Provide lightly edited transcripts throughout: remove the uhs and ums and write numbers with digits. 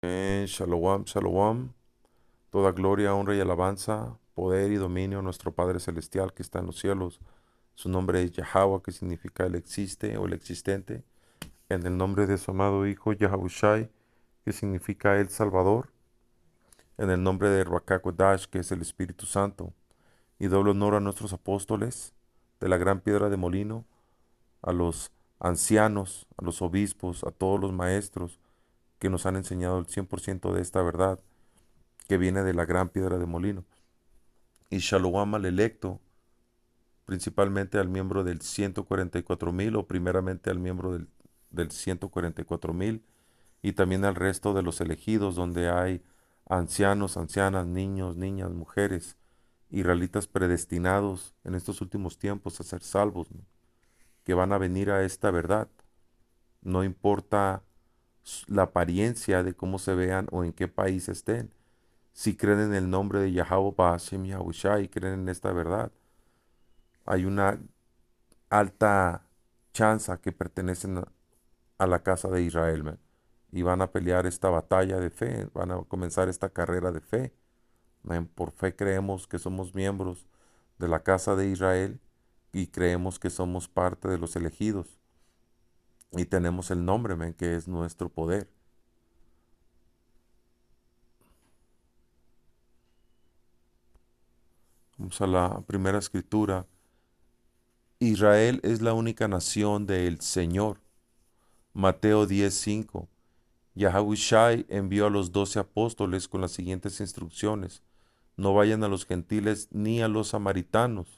Shalom, shalom. Toda gloria, honra y alabanza, poder y dominio a nuestro Padre Celestial que está en los cielos. Su nombre es Yahweh, que significa el existe o el existente. En el nombre de su amado Hijo Yahushai, que significa el Salvador. En el nombre de Ruach que es el Espíritu Santo. Y doble honor a nuestros apóstoles de la gran piedra de molino, a los ancianos, a los obispos, a todos los maestros que nos han enseñado el 100% de esta verdad que viene de la gran piedra de molino. Y Shalom al electo, principalmente al miembro del 144,000 o primeramente al miembro del 144,000 y también al resto de los elegidos donde hay ancianos, ancianas, niños, niñas, mujeres, israelitas predestinados en estos últimos tiempos a ser salvos, ¿no? Que van a venir a esta verdad. No importa la apariencia de cómo se vean o en qué país estén. Si creen en el nombre de Yahweh Ba'ashem Yahushai y creen en esta verdad, hay una alta chance que pertenecen a la casa de Israel, man. Y van a pelear esta batalla de fe, van a comenzar esta carrera de fe. Man. Por fe creemos que somos miembros de la casa de Israel y creemos que somos parte de los elegidos. Y tenemos el nombre, man, que es nuestro poder. Vamos a la primera escritura. Israel es la única nación del Señor. Mateo 10:5. Yahushai envió a los 12 apóstoles con las siguientes instrucciones: no vayan a los gentiles ni a los samaritanos,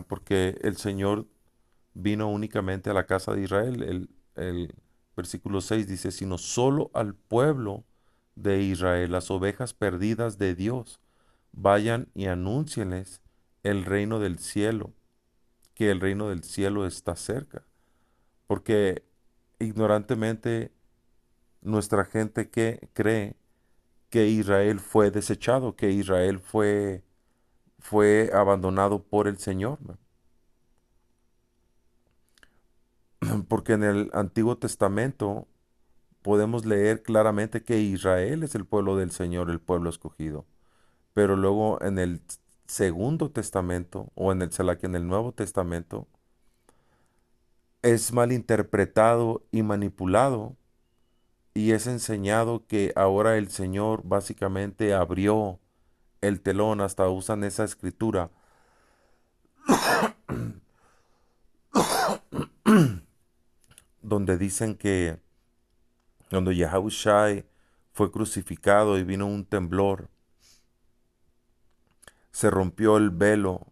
porque el Señor vino únicamente a la casa de Israel. El versículo 6 dice, sino solo al pueblo de Israel, las ovejas perdidas de Dios. Vayan y anúncienles el reino del cielo, que el reino del cielo está cerca. Porque ignorantemente nuestra gente que cree que Israel fue desechado, que Israel fue abandonado por el Señor, ¿no? Porque en el Antiguo Testamento podemos leer claramente que Israel es el pueblo del Señor, el pueblo escogido. Pero luego en el Segundo Testamento o en el Nuevo Testamento es malinterpretado y manipulado y es enseñado que ahora el Señor básicamente abrió el telón, hasta usan esa escritura donde dicen que cuando Yahushai fue crucificado y vino un temblor, se rompió el velo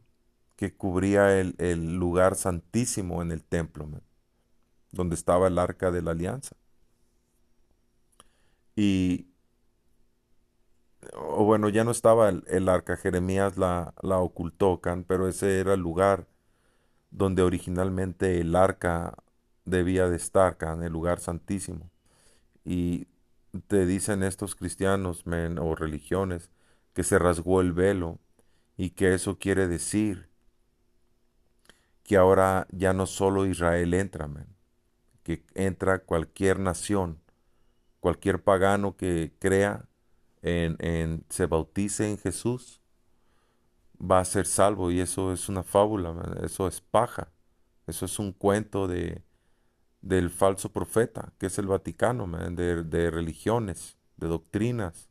que cubría el lugar santísimo en el templo, man, donde estaba el arca de la alianza. Y, o bueno, ya no estaba el arca, Jeremías la ocultó, can, pero ese era el lugar donde originalmente el arca debía de estar, can, el lugar santísimo. Y te dicen estos cristianos, men, o religiones, que se rasgó el velo y que eso quiere decir que ahora ya no solo Israel entra, men, que entra cualquier nación, cualquier pagano que crea se bautice en Jesús, va a ser salvo. Y eso es una fábula, man, eso es paja, eso es un cuento del falso profeta, que es el Vaticano, man, de religiones, de doctrinas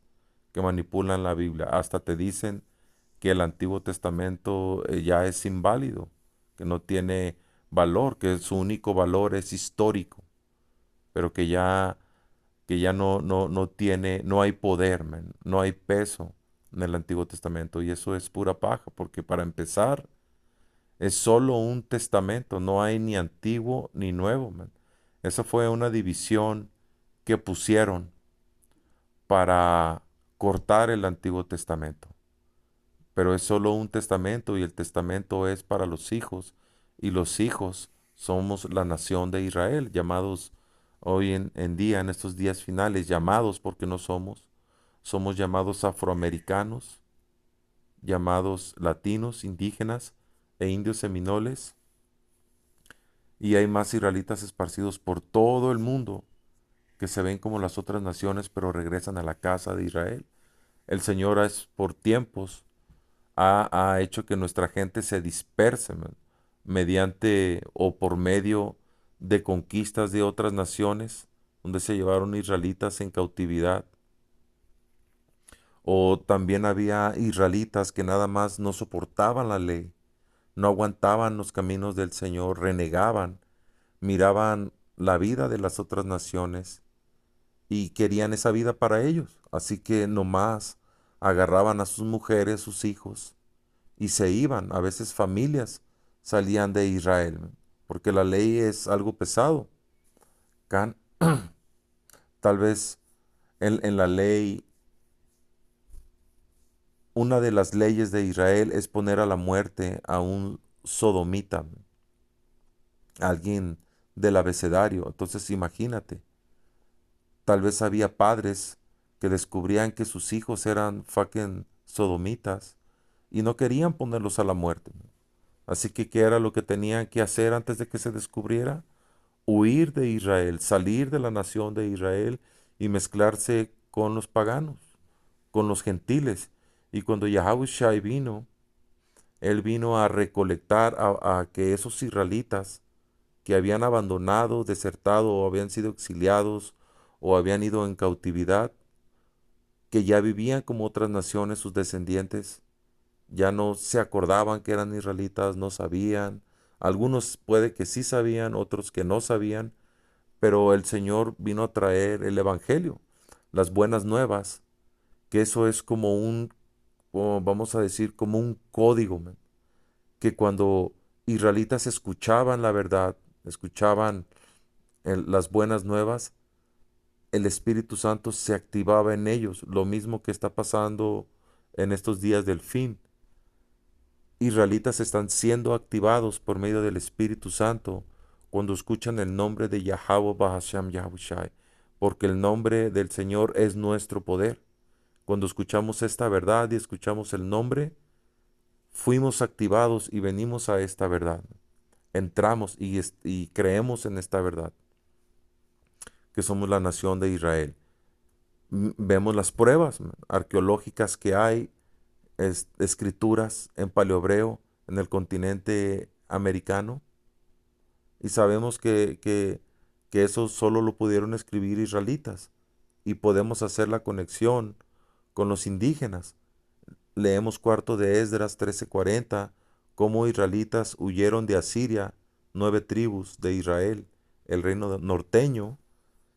que manipulan la Biblia. Hasta te dicen que el Antiguo Testamento ya es inválido, que no tiene valor, que su único valor es histórico, pero que ya no tiene, no hay poder, man, no hay peso en el Antiguo Testamento. Y eso es pura paja, porque para empezar es solo un testamento, no hay ni antiguo ni nuevo, man. Esa fue una división que pusieron para cortar el Antiguo Testamento. Pero es solo un testamento y el testamento es para los hijos y los hijos somos la nación de Israel, llamados hoy en día, en estos días finales, llamados porque no somos llamados afroamericanos, llamados latinos, indígenas e indios seminoles, y hay más israelitas esparcidos por todo el mundo que se ven como las otras naciones, pero regresan a la casa de Israel. El Señor es por tiempos ha hecho que nuestra gente se disperse, man, mediante o por medio de conquistas de otras naciones, donde se llevaron israelitas en cautividad. O también había israelitas que nada más no soportaban la ley, no aguantaban los caminos del Señor, renegaban, miraban la vida de las otras naciones y querían esa vida para ellos. Así que nomás agarraban a sus mujeres, sus hijos, y se iban. A veces familias salían de Israel, ¿no? Porque la ley es algo pesado. Can- Tal vez en la ley, una de las leyes de Israel es poner a la muerte a un sodomita, alguien del abecedario. Entonces imagínate, tal vez había padres que descubrían que sus hijos eran fucking sodomitas y no querían ponerlos a la muerte. Así que, ¿qué era lo que tenían que hacer antes de que se descubriera? Huir de Israel, salir de la nación de Israel y mezclarse con los paganos, con los gentiles. Y cuando Yahushua vino, él vino a recolectar a que esos israelitas que habían abandonado, desertado o habían sido exiliados o habían ido en cautividad, que ya vivían como otras naciones, sus descendientes, ya no se acordaban que eran israelitas, no sabían. Algunos puede que sí sabían, otros que no sabían, pero el Señor vino a traer el Evangelio, las buenas nuevas, que eso es como un, como vamos a decir, como un código, man, que cuando israelitas escuchaban la verdad, escuchaban las buenas nuevas, el Espíritu Santo se activaba en ellos, lo mismo que está pasando en estos días del fin. Israelitas están siendo activados por medio del Espíritu Santo cuando escuchan el nombre de Yahweh Bahasham Yahushai, porque el nombre del Señor es nuestro poder. Cuando escuchamos esta verdad y escuchamos el nombre, fuimos activados y venimos a esta verdad. Entramos y creemos en esta verdad, que somos la nación de Israel. Vemos las pruebas arqueológicas que hay, escrituras en paleohebreo en el continente americano, y sabemos que eso solo lo pudieron escribir israelitas y podemos hacer la conexión con los indígenas. Leemos cuarto de Esdras 13:40, cómo israelitas huyeron de Asiria, 9 tribus de Israel, el reino norteño,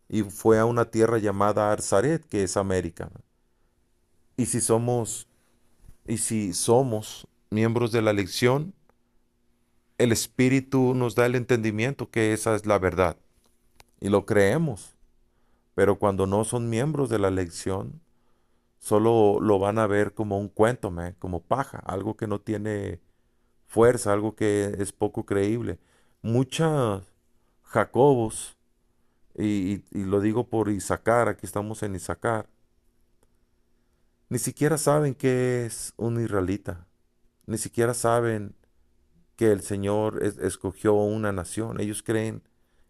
y fue a una tierra llamada Arzaret, que es América. Y si somos, y si somos miembros de la elección, el Espíritu nos da el entendimiento que esa es la verdad y lo creemos. Pero cuando no son miembros de la elección, solo lo van a ver como un cuento, man, como paja, algo que no tiene fuerza, algo que es poco creíble. Muchos Jacobos, y lo digo por Isaacar, aquí estamos en Isaacar, ni siquiera saben qué es un israelita, ni siquiera saben que el Señor escogió una nación. Ellos creen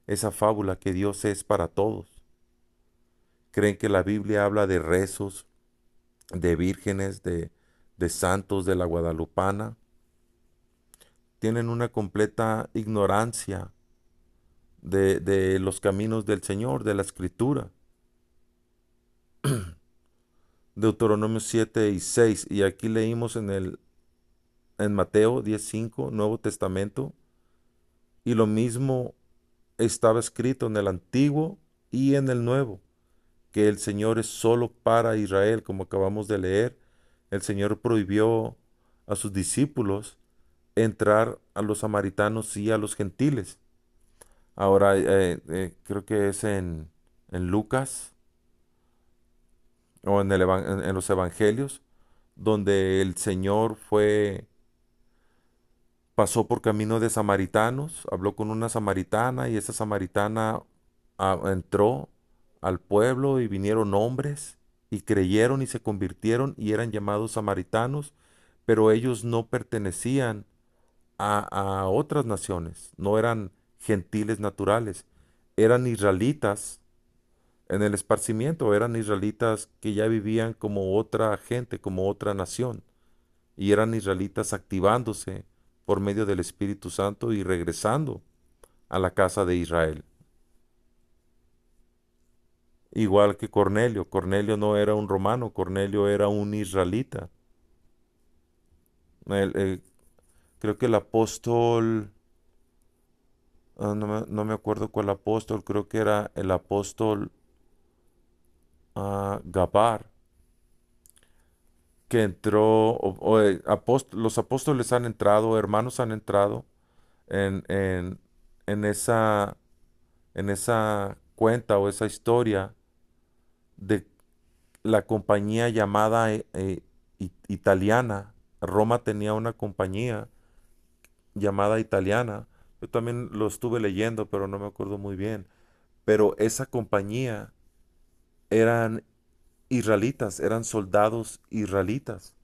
esa fábula que Dios es para todos. Creen que la Biblia habla de rezos, de vírgenes, de santos de la Guadalupana. Tienen una completa ignorancia de los caminos del Señor, de la Escritura. Deuteronomio 7:6. Y aquí leímos en Mateo 10:5, Nuevo Testamento. Y lo mismo estaba escrito en el Antiguo y en el Nuevo, que el Señor es solo para Israel, como acabamos de leer. El Señor prohibió a sus discípulos entrar a los samaritanos y a los gentiles. Ahora, creo que es en Lucas o en los evangelios, donde el Señor pasó por camino de samaritanos, habló con una samaritana y esa samaritana entró al pueblo y vinieron hombres y creyeron y se convirtieron y eran llamados samaritanos, pero ellos no pertenecían a otras naciones, no eran gentiles naturales, eran israelitas en el esparcimiento, eran israelitas que ya vivían como otra gente, como otra nación, y eran israelitas activándose por medio del Espíritu Santo y regresando a la casa de Israel. Igual que Cornelio, Cornelio no era un romano, Cornelio era un israelita. El- el- Creo que el apóstol, no me acuerdo cuál apóstol, creo que era el apóstol Gabar, que entró, los apóstoles han entrado, hermanos han entrado en, en, en en esa cuenta o esa historia de la compañía llamada italiana. Roma tenía una compañía llamada italiana. Yo también lo estuve leyendo, pero no me acuerdo muy bien. Pero esa compañía eran israelitas, eran soldados israelitas.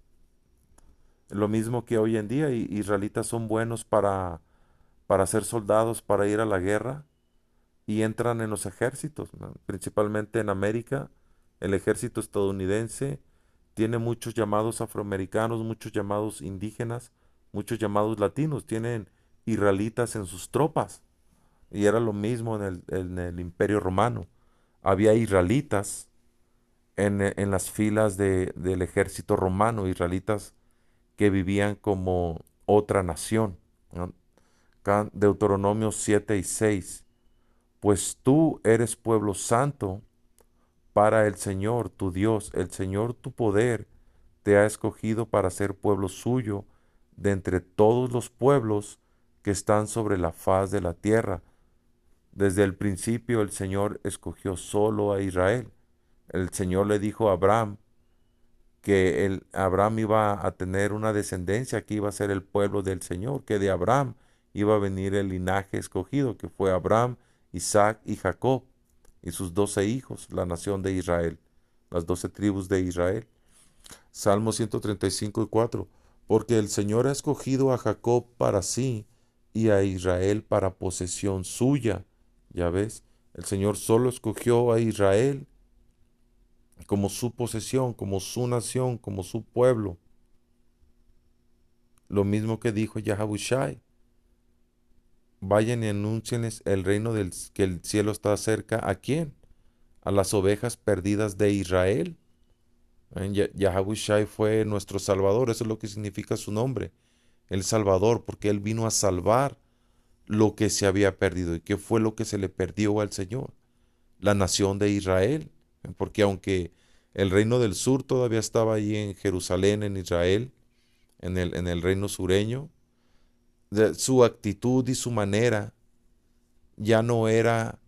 Lo mismo que hoy en día, israelitas son buenos para ser soldados, para ir a la guerra y entran en los ejércitos, ¿no? Principalmente en América. El ejército estadounidense tiene muchos llamados afroamericanos, muchos llamados indígenas, muchos llamados latinos. Tienen israelitas en sus tropas. Y era lo mismo en el Imperio Romano. Había israelitas en las filas del ejército romano, israelitas que vivían como otra nación, ¿no? Deuteronomio 7:6. Pues tú eres pueblo santo para el Señor tu Dios. El Señor tu poder te ha escogido para ser pueblo suyo de entre todos los pueblos que están sobre la faz de la tierra. Desde el principio el Señor escogió solo a Israel. El Señor le dijo a Abraham que Abraham iba a tener una descendencia que iba a ser el pueblo del Señor, que de Abraham iba a venir el linaje escogido, que fue Abraham, Isaac y Jacob, y sus 12 hijos, la nación de Israel, las 12 tribus de Israel. Salmo 135:4. Porque el Señor ha escogido a Jacob para sí y a Israel para posesión suya. Ya ves, el Señor solo escogió a Israel como su posesión, como su nación, como su pueblo. Lo mismo que dijo Yahushai. Vayan y anúncienles el reino que el cielo está cerca. ¿A quién? A las ovejas perdidas de Israel. Yahushai fue nuestro Salvador, eso es lo que significa su nombre, el Salvador, porque Él vino a salvar lo que se había perdido. ¿Y qué fue lo que se le perdió al Señor? La nación de Israel, porque aunque el reino del sur todavía estaba ahí en Jerusalén, en Israel, en el reino sureño, su actitud y su manera ya no era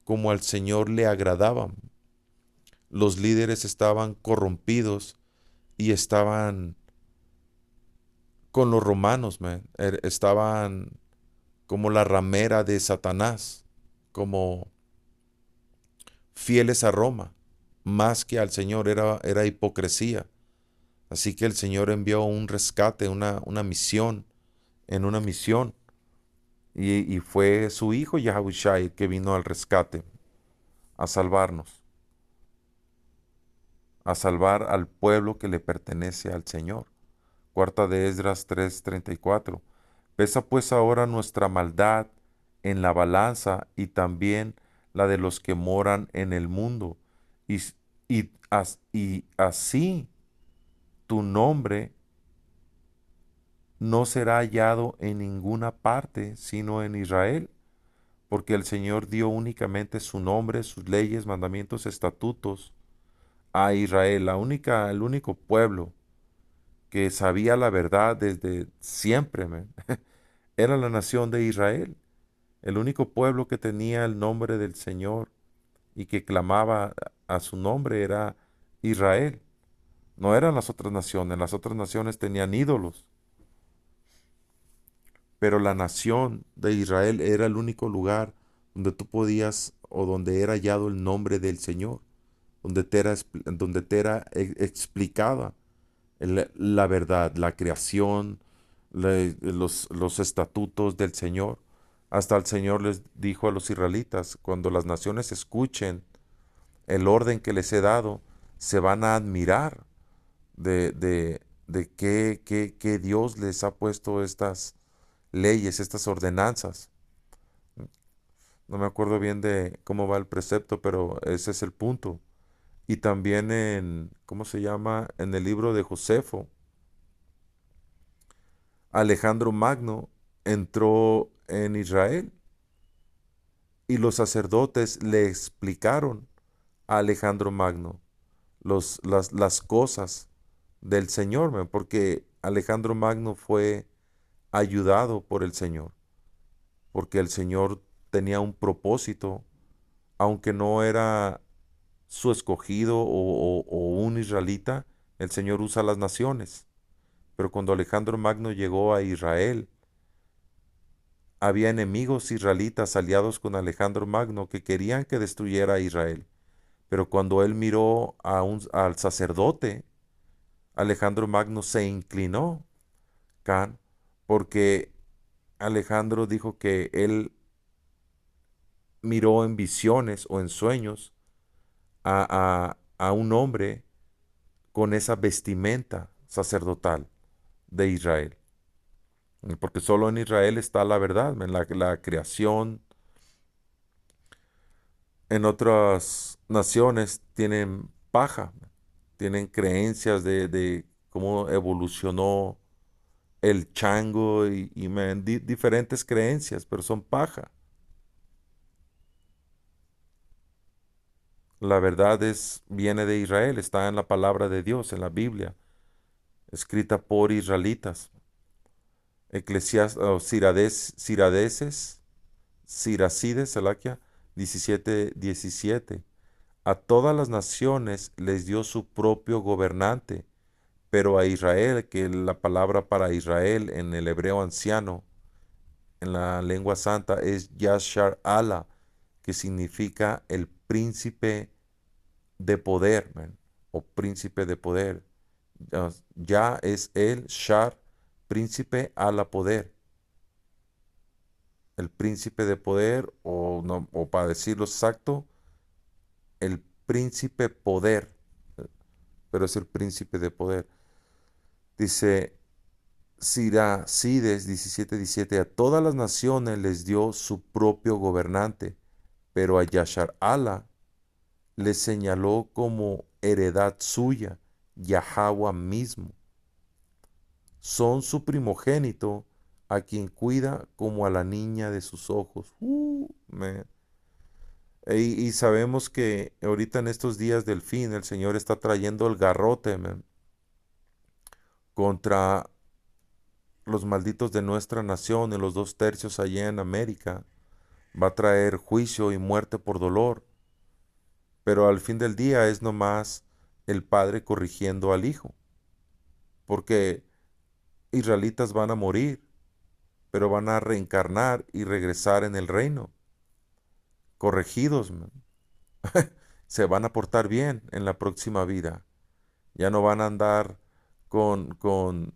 como al Señor le agradaban. Los líderes estaban corrompidos y estaban con los romanos, man. Estaban como la ramera de Satanás, como fieles a Roma, más que al Señor, era hipocresía. Así que el Señor envió un rescate, una misión, en una misión, y fue su hijo Yahushai que vino al rescate, a salvarnos, a salvar al pueblo que le pertenece al Señor. Cuarta de Esdras 3:34. Pesa pues ahora nuestra maldad en la balanza y también la de los que moran en el mundo. Y, y así tu nombre no será hallado en ninguna parte, sino en Israel, porque el Señor dio únicamente su nombre, sus leyes, mandamientos, estatutos a Israel, el único pueblo que sabía la verdad desde siempre, man. Era la nación de Israel, el único pueblo que tenía el nombre del Señor y que clamaba a su nombre era Israel. No eran las otras naciones tenían ídolos, pero la nación de Israel era el único lugar donde tú podías o donde era hallado el nombre del Señor, donde te era explicada la verdad, la creación, los estatutos del Señor. Hasta el Señor les dijo a los israelitas, cuando las naciones escuchen el orden que les he dado, se van a admirar de que Dios les ha puesto estas leyes, estas ordenanzas. No me acuerdo bien de cómo va el precepto, pero ese es el punto. Y también en, ¿cómo se llama? En el libro de Josefo, Alejandro Magno entró en Israel y los sacerdotes le explicaron a Alejandro Magno las cosas del Señor, man, porque Alejandro Magno fue ayudado por el Señor, porque el Señor tenía un propósito, aunque no era su escogido o un israelita, el Señor usa las naciones. Pero cuando Alejandro Magno llegó a Israel, había enemigos israelitas aliados con Alejandro Magno que querían que destruyera a Israel. Pero cuando él miró al sacerdote, Alejandro Magno se inclinó, Can, porque Alejandro dijo que él miró en visiones o en sueños a un hombre con esa vestimenta sacerdotal de Israel. Porque solo en Israel está la verdad, en la creación. En otras naciones tienen paja, tienen creencias de cómo evolucionó el chango y diferentes creencias, pero son paja. La verdad viene de Israel, está en la palabra de Dios, en la Biblia, escrita por israelitas. Siracides, Salaquia, 17:17. A todas las naciones les dio su propio gobernante, pero a Israel, que la palabra para Israel en el hebreo anciano, en la lengua santa, es Yashar Allah, que significa el príncipe de poder, man, o príncipe de poder. Ya es el Shar, príncipe a la poder. El príncipe de poder, o, no, o para decirlo exacto, el príncipe poder, pero es el príncipe de poder. Dice Siracides 17:17, a todas las naciones les dio su propio gobernante, pero a Yashar Allah les señaló como heredad suya, Yahweh mismo. Son su primogénito, a quien cuida como a la niña de sus ojos. Man. Y sabemos que ahorita en estos días del fin el Señor está trayendo el garrote, man, contra los malditos de nuestra nación en los 2 tercios allá en América. Va a traer juicio y muerte por dolor, pero al fin del día es nomás el Padre corrigiendo al Hijo, porque israelitas van a morir, pero van a reencarnar y regresar en el reino, corregidos, man. Se van a portar bien en la próxima vida. Ya no van a andar con, con,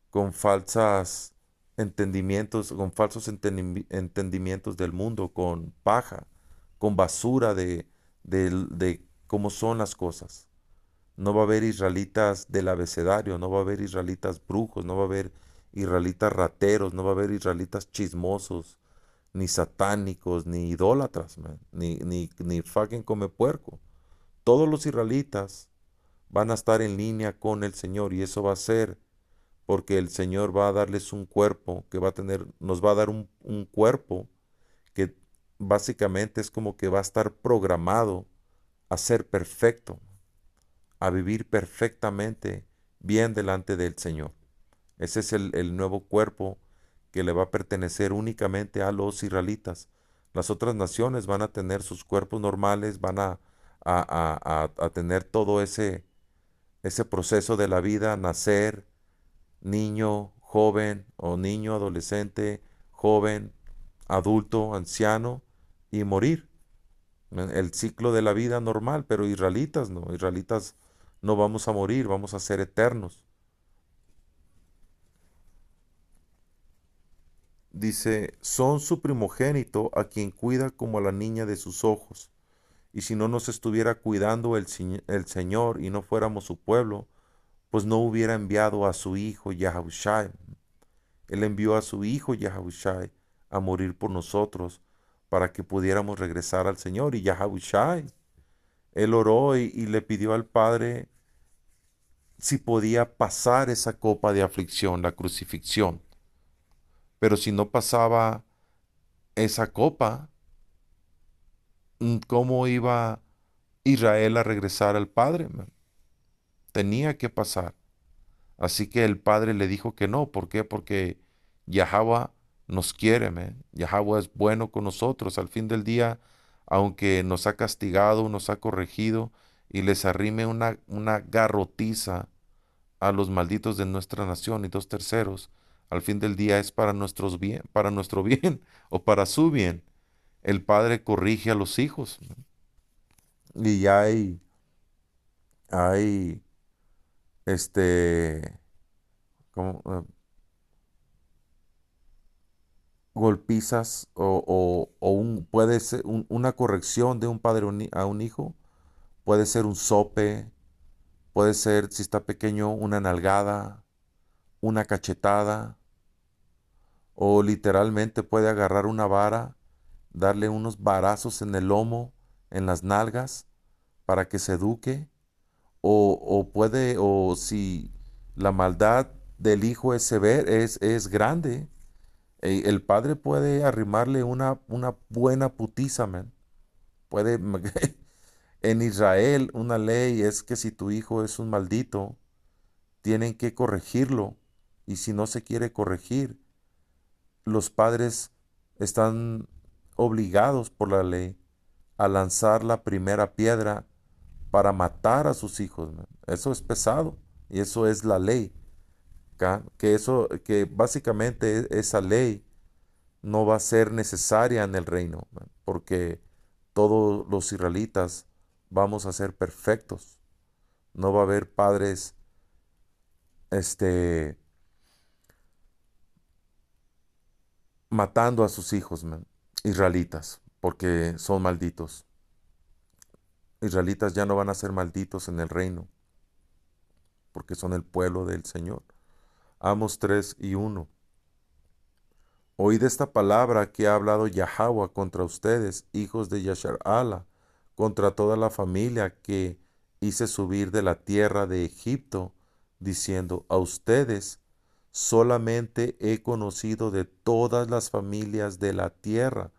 con falsas entendimientos, con falsos entendimientos del mundo, con paja, con basura de cómo son las cosas. No va a haber israelitas del abecedario, no va a haber israelitas brujos, no va a haber israelitas rateros, no va a haber israelitas chismosos, ni satánicos, ni idólatras, man, ni fucking come puerco. Todos los israelitas van a estar en línea con el Señor y eso va a ser porque el Señor va a darles un cuerpo que va a tener, nos va a dar un cuerpo que básicamente es como que va a estar programado a ser perfecto, a vivir perfectamente bien delante del Señor. Ese es el nuevo cuerpo que le va a pertenecer únicamente a los israelitas. Las otras naciones van a tener sus cuerpos normales, van a tener todo ese proceso de la vida, nacer, niño, joven o niño, adolescente, joven, adulto, anciano y morir. El ciclo de la vida normal, pero israelitas no, israelitas no vamos a morir, vamos a ser eternos. Dice, son su primogénito a quien cuida como a la niña de sus ojos. y si no nos estuviera cuidando el Señor y no fuéramos su pueblo, pues no hubiera enviado a su hijo Yahushai. Él envió a su hijo Yahushai a morir por nosotros para que pudiéramos regresar al Señor. Y Yahushai, él oró y le pidió al Padre si podía pasar esa copa de aflicción, la crucifixión. Pero si no pasaba esa copa, ¿cómo iba Israel a regresar al Padre, man? Tenía que pasar. Así que el Padre le dijo que no. ¿Por qué? Porque Yahweh nos quiere, man. Yahweh es bueno con nosotros. Al fin del día, aunque nos ha castigado, nos ha corregido y les arrime una garrotiza a los malditos de nuestra nación y dos terceros, al fin del día es para nuestro bien o para su bien. El Padre corrige a los hijos, man. Y hay, este, ¿cómo? Golpizas puede ser una corrección de un padre a un hijo, puede ser un sope, puede ser, si está pequeño, una nalgada, una cachetada, o literalmente puede agarrar una vara, darle unos varazos en el lomo, en las nalgas, para que se eduque, o si la maldad del hijo es grande, el padre puede arrimarle una buena putiza, man. Puede, en Israel una ley es que si tu hijo es un maldito, tienen que corregirlo. Y si no se quiere corregir, los padres están obligados por la ley a lanzar la primera piedra para matar a sus hijos, man. Eso es pesado y eso es la ley. Que básicamente esa ley no va a ser necesaria en el reino, man, porque todos los israelitas vamos a ser perfectos. No va a haber padres, este, matando a sus hijos, man, israelitas, porque son malditos. Israelitas ya no van a ser malditos en el reino, porque son el pueblo del Señor. Amos 3:1. Oíd esta palabra que ha hablado Yahweh contra ustedes, hijos de Yashar-ala, contra toda la familia que hice subir de la tierra de Egipto, diciendo, a ustedes solamente he conocido de todas las familias de la tierra,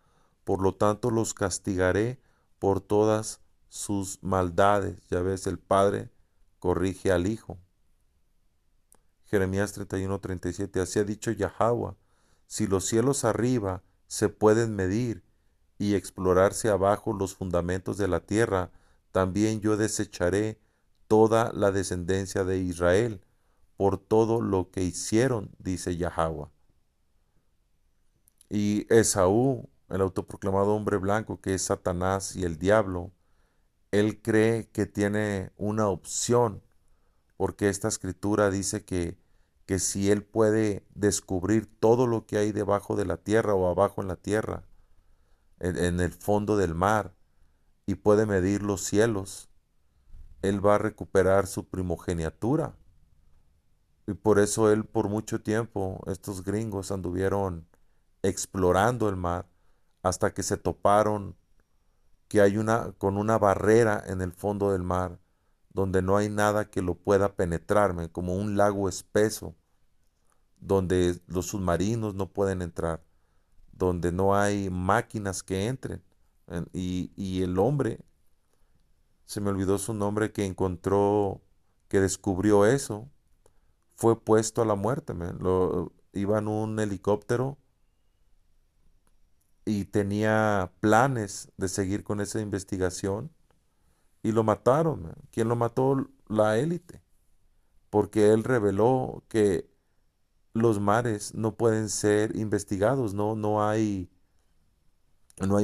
por lo tanto los castigaré por todas sus maldades. Ya ves, el Padre corrige al Hijo. Jeremías 31:37. Así ha dicho Yahweh, si los cielos arriba se pueden medir y explorarse abajo los fundamentos de la tierra, también yo desecharé toda la descendencia de Israel por todo lo que hicieron, dice Yahweh. Y Esaú, el autoproclamado hombre blanco que es Satanás y el diablo, él cree que tiene una opción, porque esta escritura dice que si él puede descubrir todo lo que hay debajo de la tierra o abajo en la tierra, en el fondo del mar, y puede medir los cielos, él va a recuperar su primogeniatura. Y por eso él por mucho tiempo, estos gringos anduvieron explorando el mar hasta que se toparon que hay con una barrera en el fondo del mar donde no hay nada que lo pueda penetrarme, como un lago espeso, donde los submarinos no pueden entrar, donde no hay máquinas que entren. Y el hombre, se me olvidó su nombre, que encontró, que descubrió eso, fue puesto a la muerte, man. Iba en un helicóptero y tenía planes de seguir con esa investigación y lo mataron, man. ¿Quién lo mató? La élite, porque él reveló que los mares no pueden ser investigados, no hay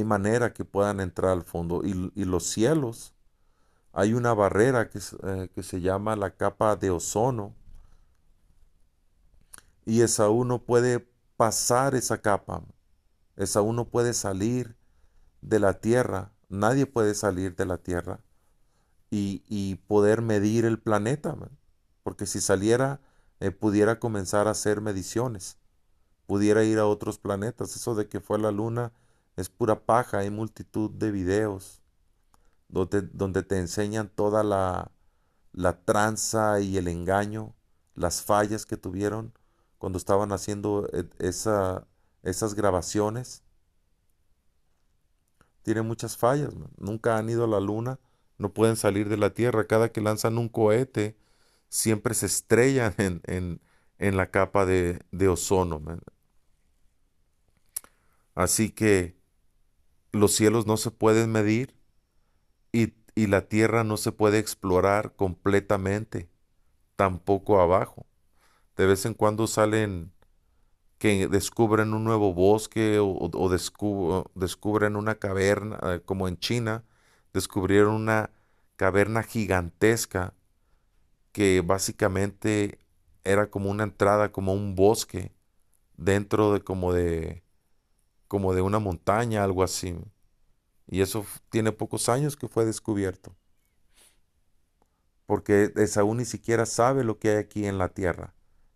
manera que puedan entrar al fondo. Y los cielos, hay una barrera que se llama la capa de ozono, y Esaú no puede pasar esa capa. Esaú no puede salir de la tierra, Nadie puede salir de la Tierra y poder medir el planeta, man. Porque si saliera, pudiera comenzar a hacer mediciones, pudiera ir a otros planetas. Eso de que fue a la Luna es pura paja. Hay multitud de videos donde te enseñan toda la tranza y el engaño, las fallas que tuvieron cuando estaban haciendo esas grabaciones. Tiene muchas fallas, man. Nunca han ido a la Luna, no pueden salir de la Tierra. Cada que lanzan un cohete, siempre se estrellan en la capa de ozono, man. Así que los cielos no se pueden medir y la Tierra no se puede explorar completamente, tampoco abajo. De vez en cuando salen que descubren un nuevo bosque o descubren una caverna, como en China, descubrieron una caverna gigantesca que básicamente era como una entrada, como un bosque dentro de como de una montaña, algo así. Y eso tiene pocos años que fue descubierto, porque Esaú ni siquiera sabe lo que hay aquí en la tierra,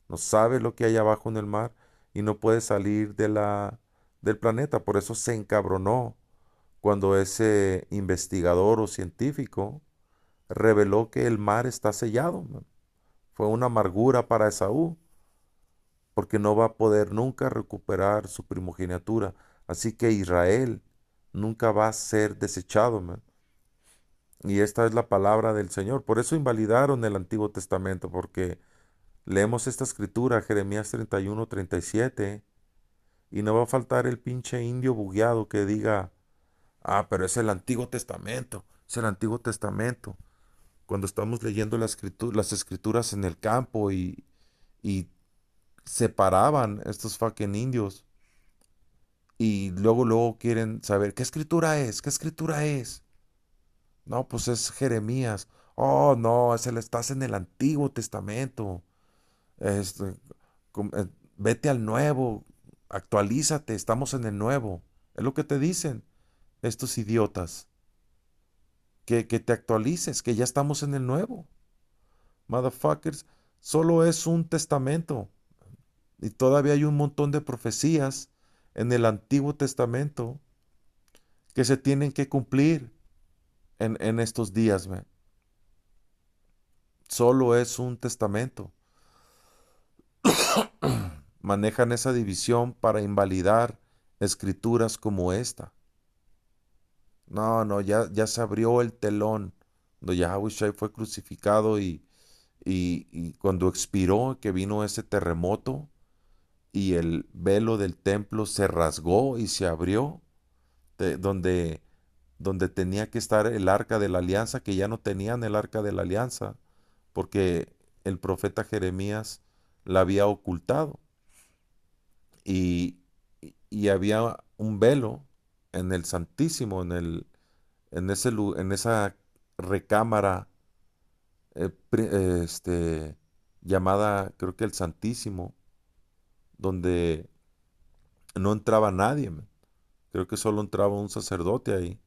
no sabe lo que hay abajo en el mar y no puede salir del planeta. Por eso se encabronó cuando ese investigador o científico reveló que el mar está sellado, man. Fue una amargura para Esaú, porque no va a poder nunca recuperar su primogenitura. Así que Israel nunca va a ser desechado, man. Y esta es la palabra del Señor. Por eso invalidaron el Antiguo Testamento, porque leemos esta escritura, Jeremías 31, 37, y no va a faltar el pinche indio bugueado que diga, ah, pero es el Antiguo Testamento, es el Antiguo Testamento. Cuando estamos leyendo las escrituras en el campo y separaban estos fucking indios y luego quieren saber qué escritura es, qué escritura es. No, pues es Jeremías. Oh, no, estás en el Antiguo Testamento. Este, vete al Nuevo, actualízate, estamos en el Nuevo. Es lo que te dicen estos idiotas, que te actualices, que ya estamos en el Nuevo. Motherfuckers, solo es un testamento. Y todavía hay un montón de profecías en el Antiguo Testamento que se tienen que cumplir en estos días, man. Solo es un testamento. Manejan esa división para invalidar escrituras como esta. No, no, ya se abrió el telón. Cuando Yahushua fue crucificado y cuando expiró, que vino ese terremoto y el velo del templo se rasgó y se abrió, donde tenía que estar el arca de la alianza, que ya no tenían el arca de la alianza, porque el profeta Jeremías la había ocultado. Y había un velo en el Santísimo, en esa recámara, llamada, creo que el Santísimo, donde no entraba nadie, man. Creo que solo entraba un sacerdote ahí.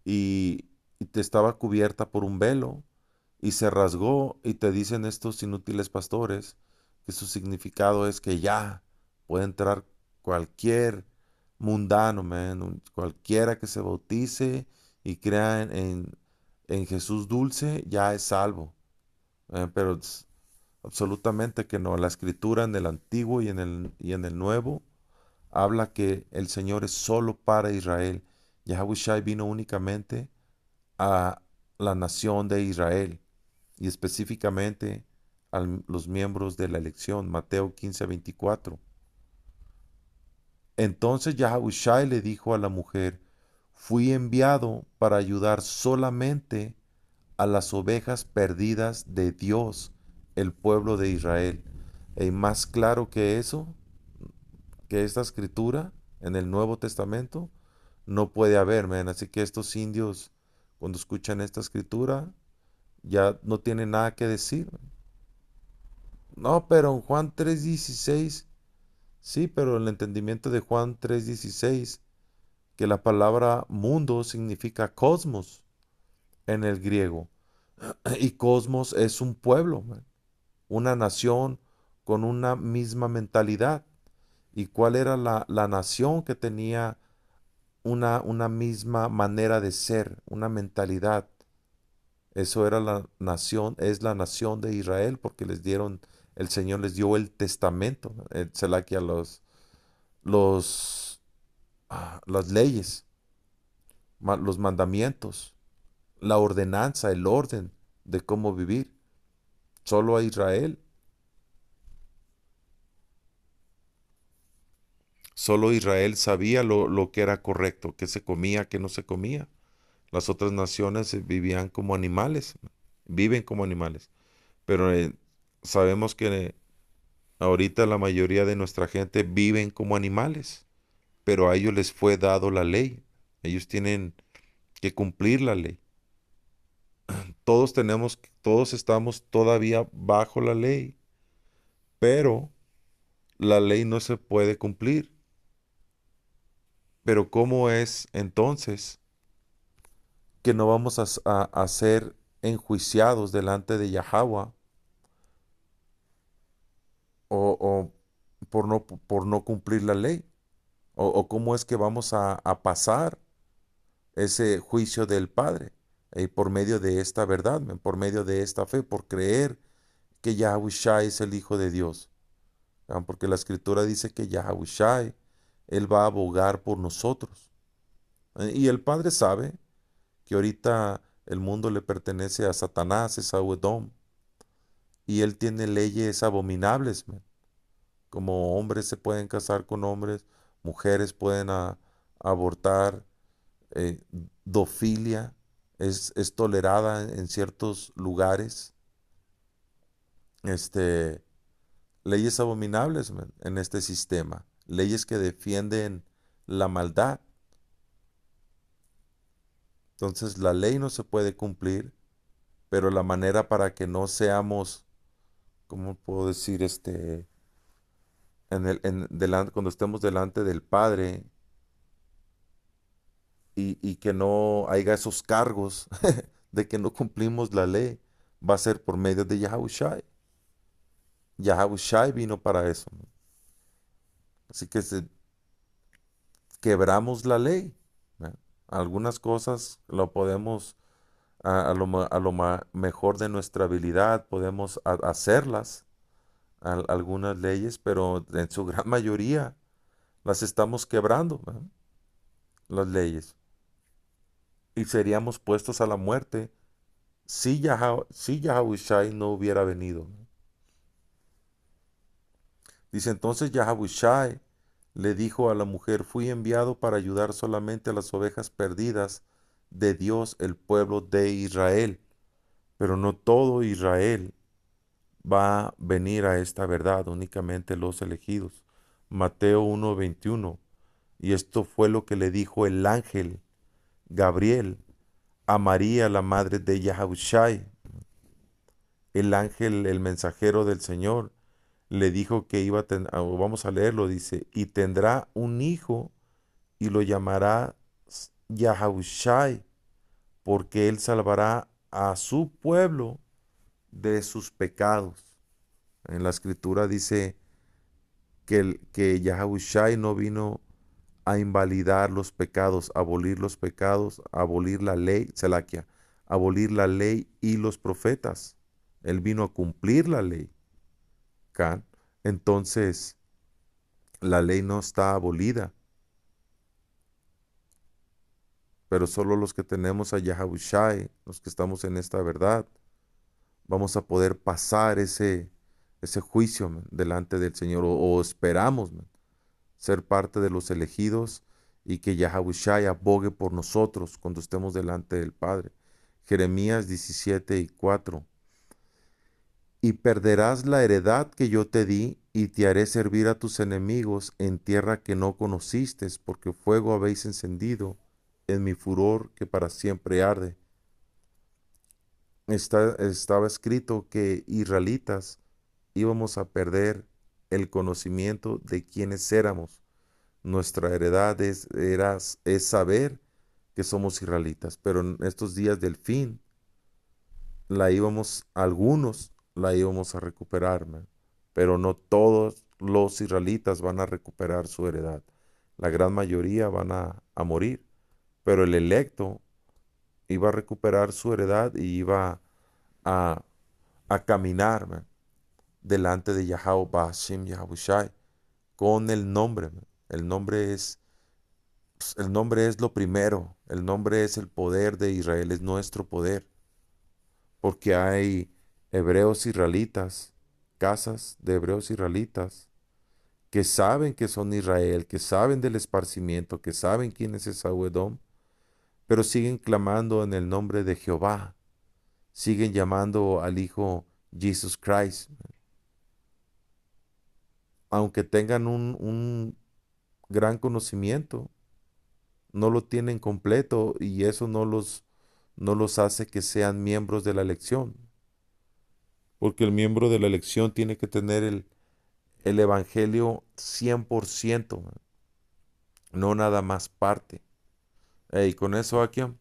Y, y te estaba cubierta por un velo y se rasgó, y te dicen estos inútiles pastores que su significado es que ya puede entrar cualquier mundano, man, cualquiera que se bautice y crea en Jesús dulce, ya es salvo. Pero absolutamente que no. La escritura en el Antiguo y en el Nuevo habla que el Señor es solo para Israel. Yahushua vino únicamente a la nación de Israel y específicamente a los miembros de la elección. Mateo 15:24. Entonces Yahushua le dijo a la mujer, fui enviado para ayudar solamente a las ovejas perdidas de Dios, el pueblo de Israel. Y más claro que eso, que esta escritura en el Nuevo Testamento, no puede haber, man. Así que estos indios, cuando escuchan esta escritura, ya no tienen nada que decir. No, pero en Juan 3:16, sí, pero el entendimiento de Juan 3:16 que la palabra mundo significa cosmos en el griego. Y cosmos es un pueblo, man, una nación con una misma mentalidad. ¿Y cuál era la nación que tenía una misma manera de ser, una mentalidad? Eso era la nación, es la nación de Israel, porque el Señor les dio el testamento, el Selaquia, los, las leyes, los mandamientos, la ordenanza, el orden de cómo vivir. Solo a Israel. Solo Israel sabía lo que era correcto, qué se comía, qué no se comía. Las otras naciones vivían como animales, viven como animales. Pero sabemos que ahorita la mayoría de nuestra gente viven como animales, pero a ellos les fue dado la ley. Ellos tienen que cumplir la ley. Todos estamos todavía bajo la ley, pero la ley no se puede cumplir. Pero ¿cómo es entonces que no vamos a ser enjuiciados delante de Yahweh o por no cumplir la ley? O cómo es que vamos a pasar ese juicio del Padre por medio de esta verdad, por medio de esta fe, por creer que Yahushua es el Hijo de Dios. Porque la Escritura dice que Yahushua, Él va a abogar por nosotros. Y el Padre sabe que ahorita el mundo le pertenece a Satanás, es a Edom, y él tiene leyes abominables, man. Como hombres se pueden casar con hombres, mujeres pueden abortar, eh, dofilia es tolerada en ciertos lugares, este, leyes abominables, man, en este sistema, leyes que defienden la maldad. Entonces la ley no se puede cumplir, pero la manera para que no seamos, ¿cómo puedo decir? Cuando estemos delante del Padre y que no haya esos cargos de que no cumplimos la ley, va a ser por medio de Yahushai. Yahushai vino para eso, ¿no? Así que quebramos la ley, ¿no? Algunas cosas lo podemos, mejor de nuestra habilidad, podemos hacerlas, algunas leyes, pero en su gran mayoría las estamos quebrando, ¿no? Las leyes. Y seríamos puestos a la muerte si Yahushai no hubiera venido, ¿no? Dice entonces Yahushai le dijo a la mujer, fui enviado para ayudar solamente a las ovejas perdidas de Dios, el pueblo de Israel. Pero no todo Israel va a venir a esta verdad, únicamente los elegidos. Mateo 1:21. Y esto fue lo que le dijo el ángel Gabriel a María, la madre de Yahushai. El ángel, el mensajero del Señor, le dijo que iba a tener, vamos a leerlo, dice, y tendrá un hijo y lo llamará Yahushai, porque él salvará a su pueblo de sus pecados. En la escritura dice que Yahushai no vino a invalidar los pecados, abolir los pecados, abolir la ley, Selaquia, abolir la ley y los profetas. Él vino a cumplir la ley. Can. Entonces, la ley no está abolida, pero solo los que tenemos a Yahushai, los que estamos en esta verdad, vamos a poder pasar ese juicio, man, delante del Señor, o esperamos, man, ser parte de los elegidos y que Yahushai abogue por nosotros cuando estemos delante del Padre. Jeremías 17:4. Y perderás la heredad que yo te di, y te haré servir a tus enemigos en tierra que no conociste, porque fuego habéis encendido en mi furor que para siempre arde. Estaba escrito que israelitas íbamos a perder el conocimiento de quiénes éramos, Nuestra heredad es saber que somos israelitas, pero en estos días del fin, algunos la íbamos a recuperar, man, pero no todos los israelitas van a recuperar su heredad. La gran mayoría van a morir, pero el electo iba a recuperar su heredad y iba a, a caminar, man, delante de Yahweh Bashim Yahushai con el nombre, man. El nombre es lo primero, el nombre es el poder de Israel, es nuestro poder, porque hay hebreos israelitas, casas de hebreos israelitas, que saben que son Israel, que saben del esparcimiento, que saben quién es Esaú Edom, pero siguen clamando en el nombre de Jehová, siguen llamando al Hijo Jesus Christ, aunque tengan un gran conocimiento, no lo tienen completo y eso no los hace que sean miembros de la elección, porque el miembro de la elección tiene que tener el evangelio 100%, man, no nada más parte. Y con eso, Akia,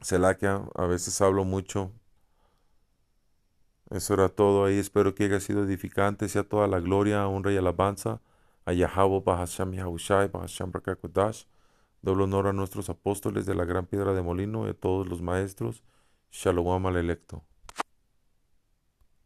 Selakia, a veces hablo mucho. Eso era todo ahí. Espero que haya sido edificante. Sea toda la gloria, honra y alabanza a Yahweh, Bahasham Yahushai, Bahasham Rakakodash. Doble honor a nuestros apóstoles de la gran piedra de molino y a todos los maestros. Shalom al electo.